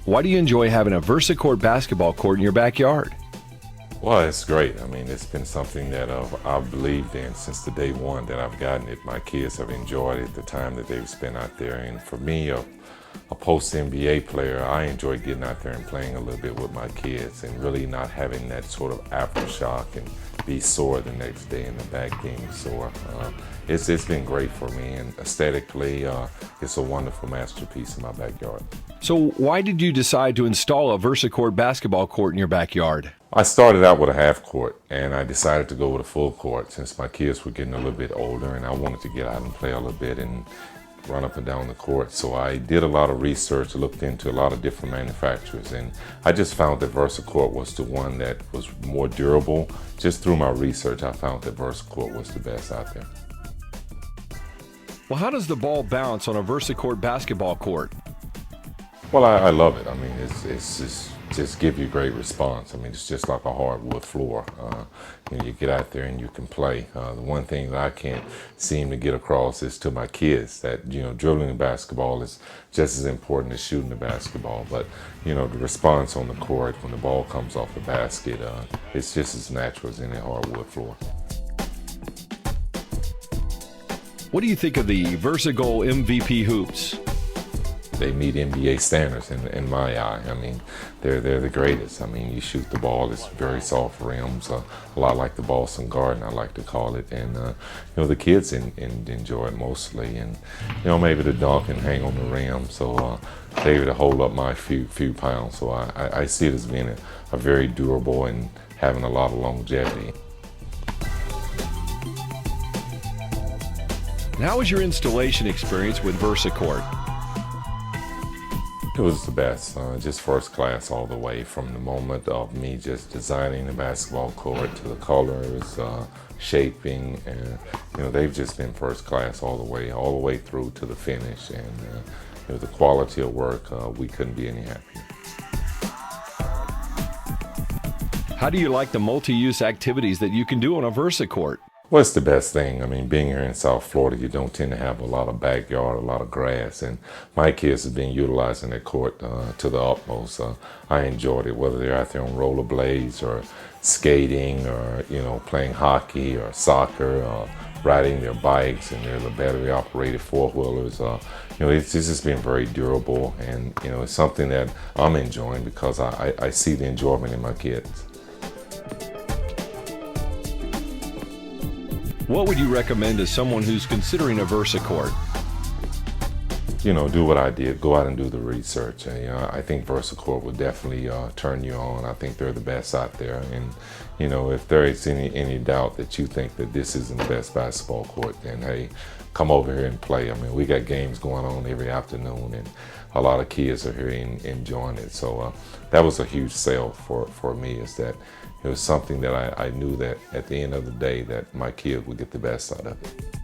Why do you enjoy having a VersaCourt basketball court in your backyard? Well, it's great. I mean, it's been something that I've believed in since the day one that I've gotten it. My kids have enjoyed it, the time that they've spent out there. And for me, a post-NBA player, I enjoy getting out there and playing a little bit with my kids and really not having that sort of aftershock and be sore the next day in the back being sore. It's been great for me, and aesthetically, it's a wonderful masterpiece in my backyard. So why did you decide to install a VersaCourt basketball court in your backyard? I started out with a half court, and I decided to go with a full court since my kids were getting a little bit older and I wanted to get out and play a little bit and run up and down the court. So I did a lot of research, looked into a lot of different manufacturers, and I just found that VersaCourt was the one that was more durable. Just through my research, I found that VersaCourt was the best out there. Well, how does the ball bounce on a VersaCourt basketball court? Well, I love it. I mean, it's just give you great response. I mean, it's just like a hardwood floor. You get out there and you can play. The one thing that I can't seem to get across is to my kids that, dribbling the basketball is just as important as shooting the basketball. But, the response on the court when the ball comes off the basket, it's just as natural as any hardwood floor. What do you think of the VersaGoal MVP hoops? They meet NBA standards in my eye. I mean, they're the greatest. I mean, you shoot the ball, it's very soft rims, a lot like the Boston Garden, I like to call it. And, the kids enjoy it mostly. And, maybe the dunk and hang on the rim. So they to hold up my few pounds. So I see it as being a very durable and having a lot of longevity. And how was your installation experience with VersaCourt? It was the best, just first class all the way, from the moment of me just designing the basketball court to the colors, shaping, and they've just been first class all the way through to the finish, and the quality of work, we couldn't be any happier. How do you like the multi-use activities that you can do on a VersaCourt? Well, it's the best thing. I mean, being here in South Florida, you don't tend to have a lot of backyard, a lot of grass, and my kids have been utilizing that court to the utmost. I enjoyed it, whether they're out there on rollerblades or skating or, playing hockey or soccer or riding their bikes and their battery-operated four-wheelers. It's just been very durable, and, it's something that I'm enjoying because I see the enjoyment in my kids. What would you recommend to someone who's considering a VersaCourt? Do what I did. Go out and do the research. I think VersaCourt will definitely turn you on. I think they're the best out there. And, if there is any doubt that you think that this isn't the best basketball court, then, hey, come over here and play. I mean, we got games going on every afternoon, and a lot of kids are here enjoying it. So that was a huge sell for me, is that it was something that I knew that at the end of the day that my kid would get the best out of it.